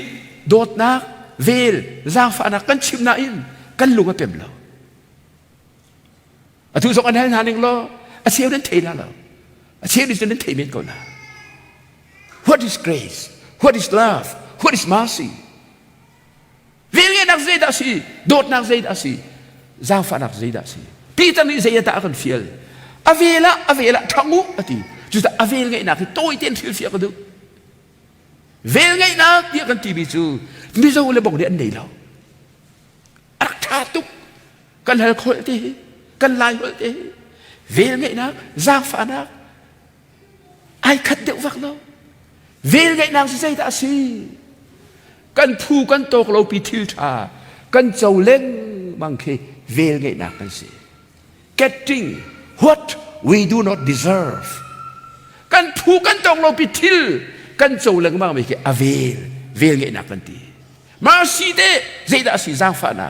โดดนักเวลซาฟานักกันชิมนาอินกันลุงมาเป็นเราทุกสองอันนั้นหาหนึ่งล้ออาเซียนนั้นเทน่าเราอาเซียนนั้นเทเมนก่อนนะ what is grace what is love what is mercy เวลนักเจดาสีโดดนักเจดาสีซาฟานักเจดาสีปีตั้งนี้เสียตากันเฟียลอเวละทั้งมุอติจุดอเวลไงนักที่โต้เต้นเฟียกันดูเวลไงนักที่กันทีบิจูมิจูเลยบอกเดี๋ยวอันไหนเราอักชาตุกกันหลายคนที่กันหลายคนที่เวลไงนักซาฟานักไอ้ขัดเดือดวักเราเวลไงนักเสียตาสีกันพูกันโตกเราปีทิลชากันเจ้าเล่งบางทีเวลไงนักกันสิ getting what we do not deserve กันพูกันโตกเราปีทิลกันเจ้าเล่งบางไม่แค่เวลไงนักกันทีมาสีเดเจดาสีซาฟานา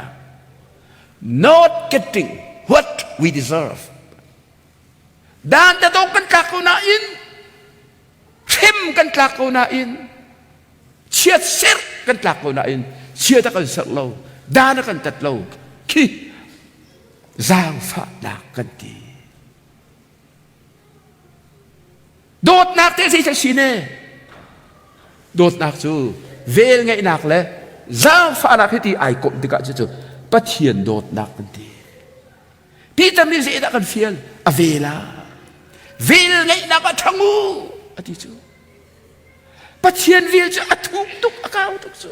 not getting what we deserve ด้านจะต้องกันกลักเอาหน้าอินเข้มกันกลักเอาหน้าอินเชียดเสร็จกันกลักเอาหน้าอินเชียดกันสักเราด้านกันตัดเราขี้ซาฟานากันทีโดดนักเตสิจะสีเน่โดดนักจูเวลไงนักเลยซาฟานักที่ไอ้กบดีกันจูปะเทียนโดดนักกันทีพี่จำนี่สินักกันเฟียลอเวลาเวลไงนักก็ทั้งมูอธิจูปะเทียนเวลจะอทุกตุกอากาศตุกจู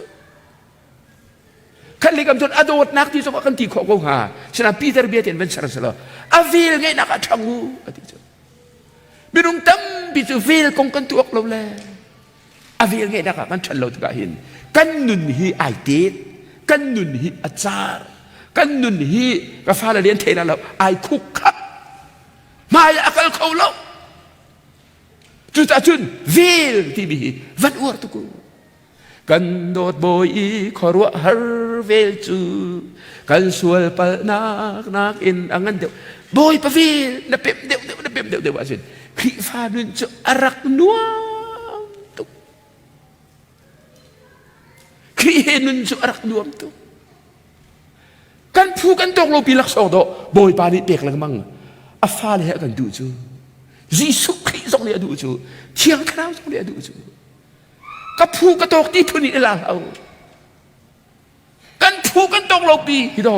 ขันเล็กจนอโดดนักที่สมกันที่ของกูหาฉะนั้นปีเตอร์เบียเตียนเป็นสารสละอเวลไงนักก็ทั้งมูอธิจูไม่ต้องตั้มปีจูเวลคงกันตัวเราแลอเวลไงนักมันฉันเราถึงเห็นกันนุนฮีไอเดตกันนุนฮีอาจารย์กันนุนฮีกาฟาลเลียนเทน่าเราไอคุกคับมาอยากเขาเราจุดจุนเวลที่มีวันอวดตุกูกันโดดโบยขอรัวฮาร์เวลจูกันสวลปนักอินอังกันเดียวโบยปะเวลนับเป็มเดียวว่าสิคริฟานุนจะอารักนัวครีเฮนุนสุอารักดวมตุกันพูกันตกโลปีลักษณ์โดบอยปานิเปกลังมังอาฟาเลกันดูจูยิสุคริสต์เนี่ยดูจูเชียงคราวเนี่ยดูจูกับพูกันตกที่ทุนนี่ละเอากันพูกันตกโลปีฮิโด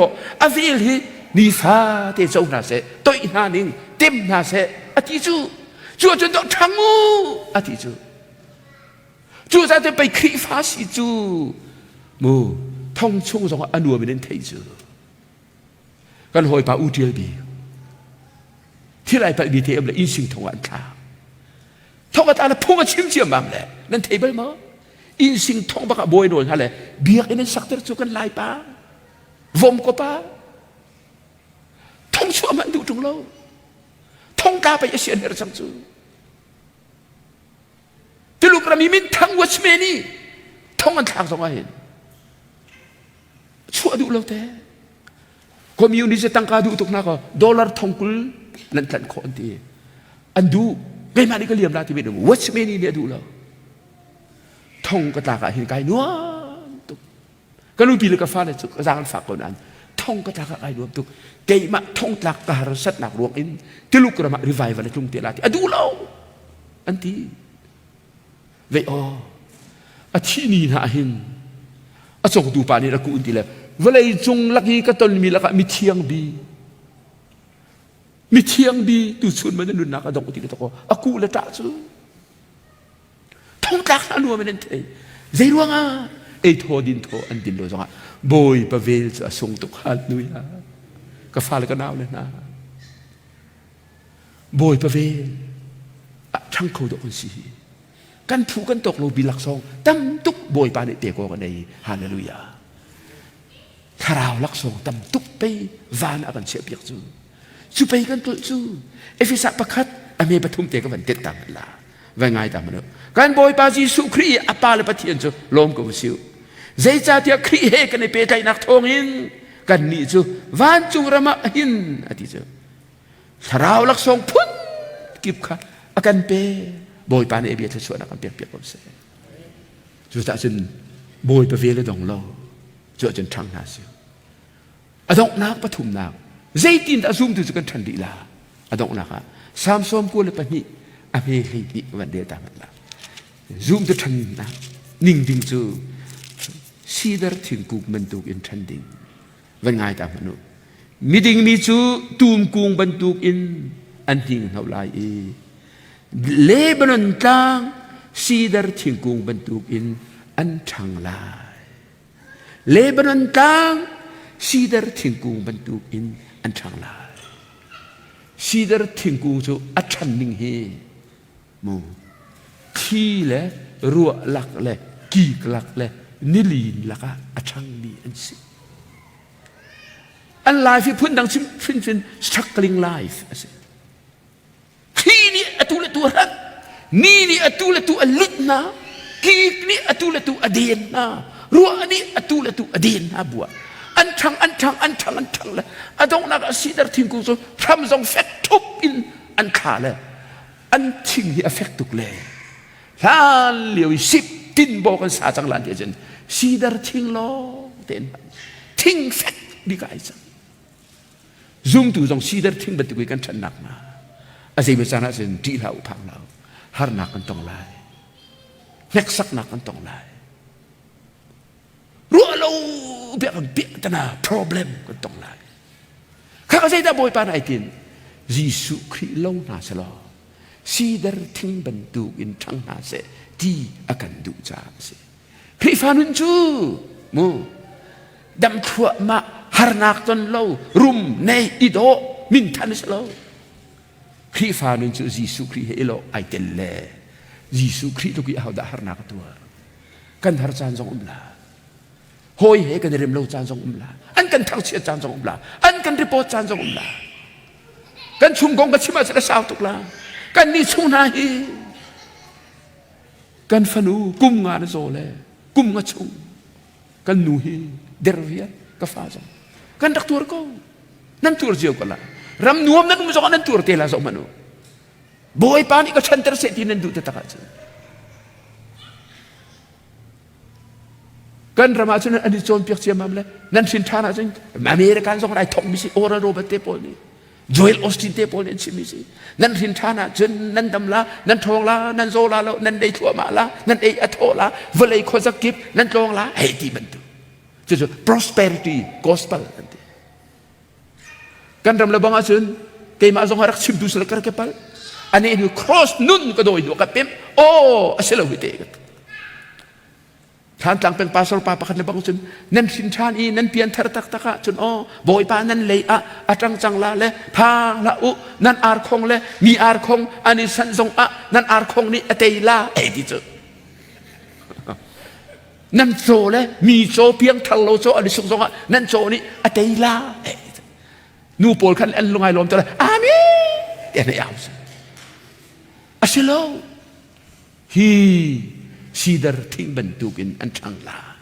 อาวิลฮินิฟาเตจงนาเซตัวอินานิงเต็มนาเซอาทิจูจูจนต้องทั้งมูอาทิจูจะจะไปคริฟาสิจูมูท่องช่วงสองอันวัวไม่ได้เทจูกันหอยปาอูเทียบีที่ไรไปบีเทียมเลยอินสิงทองอันข้าท่องกันตาละพุ่งกันชิมเชียมมั่งเลยนั่นเทเบิลมั้งอินสิงทองบักบอยโดนฮะเลยเบียกอินสักเตอร์จูกันลายป้าวมก็ป้าท่องช่วงมันดูตรงเราท่องกาไปเสียนเรื่องสังจูที่ลูกเรามีมินทั้งวัชเมนี่ท่องกันทางสองเห็นชั่วดูเราแต่คอมมิวนิสต์ตั้งการดูตุกนักก็ดอลลาร์ทองกุลนั่นทันคนที่อันดูไงมานี่ก็เลียมราที่เป็นวัชเมนี่เนี่ยดูเราท่องก็ตากเห็นกายนัวตุกก็รู้ปีเลยก็ฟ้าเลยก็สร้างฝากคนนั้นท่องก็ตากกายนัวตุกเกยมาท่องตากการสัตว์หนักรวงอินที่ลูกเรามารีไวฟ์อะไรจุงเตลาที่อันดูเราอันที่เวออาที่นี่นะหินอาส่งดูปานี่ละกูอินทีเลยเวลาจงลักฮีก็ตนมีละก็มีเทียงบีดูส่วนมันนั่นนักดงอุติกตะโกอากูละจ่าซูท่องตักนัวมันนั่นเองเจรวงอ่ะไอโทดินโทอันดินโลจงอ่ะบอยปะเวลจะส่งตุกฮัลนุยาก็ฟ้าเลยก็นาวเลยนะบอยปะเวลช่างเขาดอกคนสีกันผูกันตกโลบิลักซองตั้มตุกบอยปานิเตโกกันในฮาเลลูยาคาราวลักซองตั้มตุกไปวานอากันเสียเปียกจูไปกันตุจูเอฟิสักประคัดอเมปทุมเตกันวันเต็ดตามละว่าไงตามมันกันบอยปาจีสุครีอปาเลปะเทียนจูลมกับสิวใจจ่าเทียครีเฮกันในเปใจนักทองหินกันนี่จูวานจุงระมะหินอธิจูคาราวลักซองพุ่นกิบค่ะอ akan pe boy pan e biat suan akan piak piak se chu ta chen boy pe ve le dong lo chu chen thang na siu adong nak pathum nak zaitin da zoom tu kan than di la adong nak sam som ko le pa ni a me hi ni wan de ta man la zoom tu than na ning ding chu sidar thing kuk man tu in than ding van ngai ta manu mi ding mi chu tum kung ban tu in an ding hau lai e Lebanon tang sidar thing kung ban tu in an thang lai Lebanon tang sidar thing kung ban tu in an thang lai sidar thing kung chu a than ning he mo thi le ruwa lak le ki lak le nilin laka a thang mi an si an life hi phun dang fin struggling life ase thi ni atul tu ran ni atul tu alitna ki ni atul tu adin na ruwa ni atul tu adin na bua an thang la adong na sidar thing kung so tham zong fet thup in an kha le an thing hi affect tuk le lan liu sip tin bo kan sa chang lan de chen sidar thing lo ten thing fet di kai cha zoom tu zong sidar thing bat tu kan chan nak na asai be sana chen ti lau phang lau har nak kan tong lai nek sak nak kan tong lai ru lo be kan be ta na problem kan tong lai kha sai da boy pa nai tin Jisu Kri lo na se lo sidar thing ban tu in thang na se ti akan du cha se Kri fa nun chu mo dam thua ma har nak ton lo rum nei i do min than se lo Kri fa nun chu Jisu Kri he lo ai tel le Jisu Kri to ki hau da har nak tu kan har chan jong la hoi he kan rem lo chan jong la an kan thang chia chan jong la an kan report chan jong la kan chung gong ka chima sa sao tuk la kan ni chung na hi kan fanu kum nga na zo le kum nga chung kan nu hi dervia ka fa zo kan dak tur ko nan tur jiu ko la ram nuam nan mu zo nan tur te la zo manu boy pa ni ka center se ti nan du ta ka kan rama chun an di chon piak chia mam le nan sin thana jing American zo ai thong mi si ora ro ba te pol ni Joel Austin te pol ni chimi si nan sin thana chen nan dam la nan thong la nan zo la lo nan dei thua ma la nan ei atho la velei kho zakip nan tlong la hei ti ban tu chu prosperity gospel kan ram la banga chun ke ma zo harak chim du sel kar ke pal ane ni cross nun ka doi do ka pem o aselo wi teท่านตั้งเป็นปาสลปาปะคันในบางส่วนนั่นสินชานอีนั่นเปลี่ยนทารักตะกะจนบ่อยปานั่นเลยอะจังจังละเลยพาละอุนั่นอาร์คงเลยมีอาร์คงอันนี้สันทรงนั่นอาร์คงนี่อเตยลาดิเจนั่นโซเลยมีโซเพียงทัลโลโซอันนี้ทรงนั่นโซนี่อเตยลานูโปลคันอันลงไอลมตัวเลยอามีเดี๋ยวนี้เอาสิอาเชโลฮีsidar thing bentukin an thang la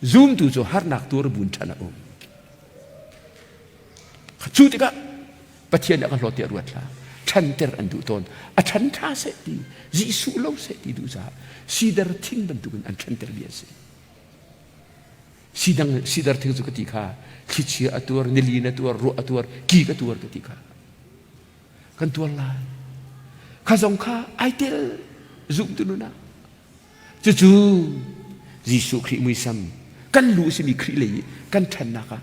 zoom tu zo har nak tur bun thana chu tika pathian akan lo te ruat la than ter an du ton a than tha se ti Jisu lo se ti du za sidar thing bentukin an than ter bia se sidar thing zo ka ti kha khichi atur nilina tur ro atur ki ka tur ka ti kha kan tur la kha zong kha ai tel zoom tu naจู่ๆยิสุคริมุยซัมกันรู้สิมีคริเลยกันทันนะคะ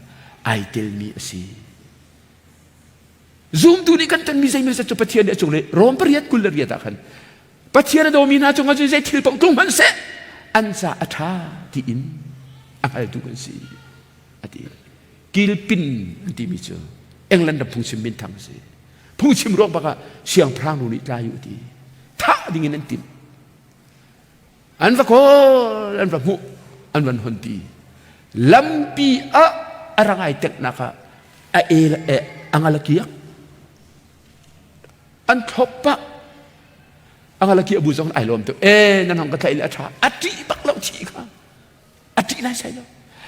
ไอเตลมีสิซูมตัวนี้กันทันมีใจมีสัจปะเทียนเนี่ยจงเลยรอมปริยัติกุลเรียตาขันปะเทียนโดมีนาจงอาจุใจทิลปงตรงมันเสอันซาอัฐาที่อินอะไรดูกันสิอดีกิลปินอันที่มีเจอเอ็งลันดับพุงชิมบินทางสิพุงชิมรบปะกะเสียงพรางนุนิตาอยู่ดีท่าดิ่งนั่นติมอันว่าโคอันว่ามุอันวันหนตีลัมปีอะไรไงเทคนักอังลากียอันทบปะอังลากียบุษงไอลมตัวนั่นห้องกระไทยละชาอธิบักเล่าชีค่ะอธิน่าใช่แล้ว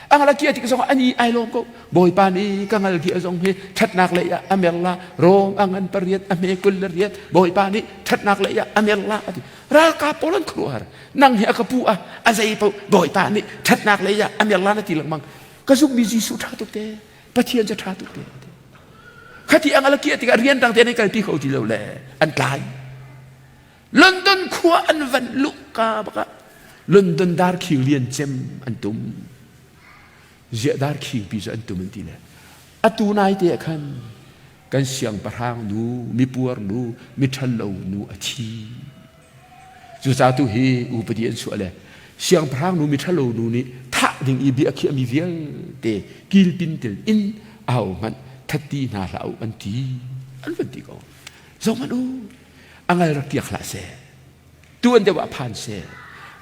ang laki ati kasong ani ay lom ko boy pani kang laki asong he chat nak le ya amella rom angan pariat ame kulleriat boy pani chat nak le ya amella ati ra ka polan keluar nang he akapu azai po boy pani chat nak le ya amella na tilang mang kasuk biji su tha tu te pathian ja tha tu te khati ang laki ati ka rian tang te nei ka ti khau ti lo le an kai London khua an van luka baka London dar khiu lian chem an tum Zia dar khiu pi an tum ti le atu nai te khan kan siang parang nu mi puar nu mi thallo nu athi zu za tu hi u padi an su le siang parang nu mi thallo nu ni tha ding I bi akhi mi vial te kil pin tel in au man thati na lau an ti an van ti ko zo man u angai rakiak la se tuan de wa phan se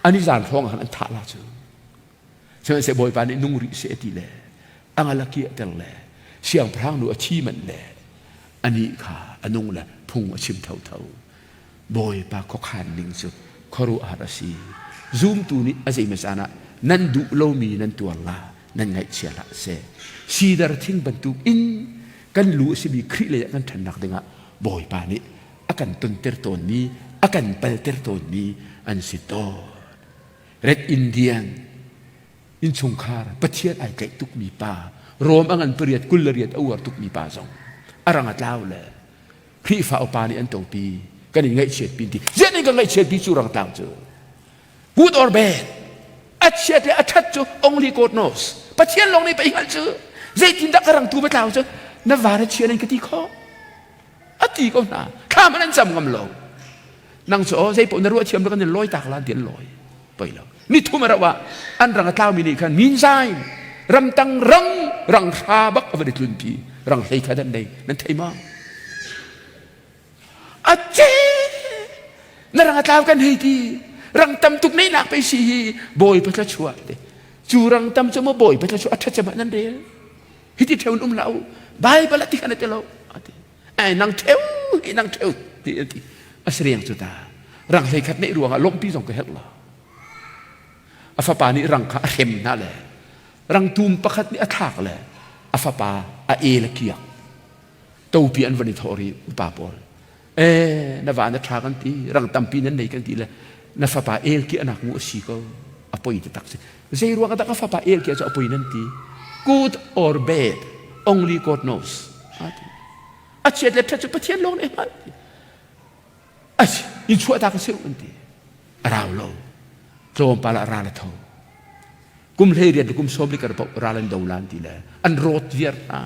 ani zan thong han an tha la chu so se boy pan ni nung ri se ti le angala ki tel le siang prang nu achi man le ani kha anung la phung achim thau thau boy pa ko khan ning chu khoru arasi zoom tu ni azai masana nan du lo mi nan tu la nan ngai chia la se si dar thing ban tu in kan lu si bi khri le kan than nak denga boy pa ni akan tun ter ton ni akan pal ter ton ni an si to red indian in chungkhar pathian ai kai tuk mi pa rom angan periat kullariat awar tuk mi pa zong arangat law le khri fa opa ni an to pi kan ngai chet pi ti zen ngai ngai chet pi surang taw chu good or bad at chet at chat chu only God knows pathian long ni pa ingal chu zai tin da karang tu ba taw chu na vara chen ni ka ti kho ati ko na kha man sam ngam lo nang so zai po na ru chiam kan loi tak lan tian loi pai lo ni thu ma ra wa an rang taw mi ni kan min sai ram tang rang kha bak avadi tlun pi rang sei kha dan dei nan thai ma ache na rang taw kan hei ti rang tam tuk nei nak pe si boy pa cha chua de chu rang tam cho mo boy pa cha chua tha cha ba nan de hi ti theu lau bai ba la ti kan te lo ati ai nang theu ti asriang chu ta rang sei khat nei ruang a lom pi jong ka het la afapa ni rang kha hem na le rang tum pakhat ni athak le afapa a e la kia to pi an vani thori pa pol na va na tha kan ti rang tam pi nan nei kan ti le na fapa el ki anak mu si ko apoi ti tak se sei ruang ta ka fapa el ki so apoi nan ti good or bad only God knows achet le tha pathian long ne ma in chua ta ka se un ti raw lo trom pala ra la tho kum le rian kum som li ka ra lan do lan ti le an rot vier na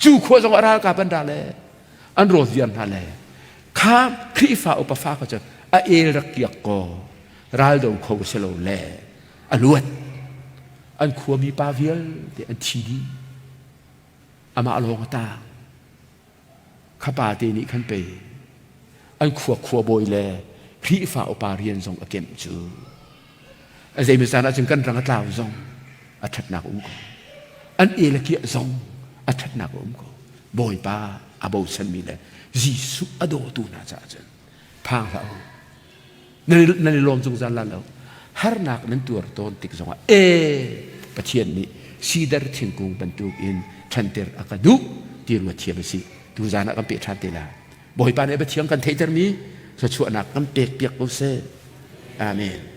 chu kho jong ra ka ban da le an rot vier na le kha khri fa upa fa ka cha a el rak yak ko ral do kho se lo le a luat an khua mi pa viel te an thi di ama along ta kha pa te ni khan pe an khua boy le khri fa upa rian jong a kem chu azai mi sana chung kan rang tlaw zong a that na ko an e la ki zong a that na ko boy pa abo san mi le jisu ado tu na cha chen phang la nani lom chung zan la lo har nak nan tur ton tik zong pathian ni sidar thingkung bantuk in thanter akadu tirwa thiam si tu zana kam pe than te la boy pa ne ba thiang kan theiter mi so chu anak kam pek piak ko se amen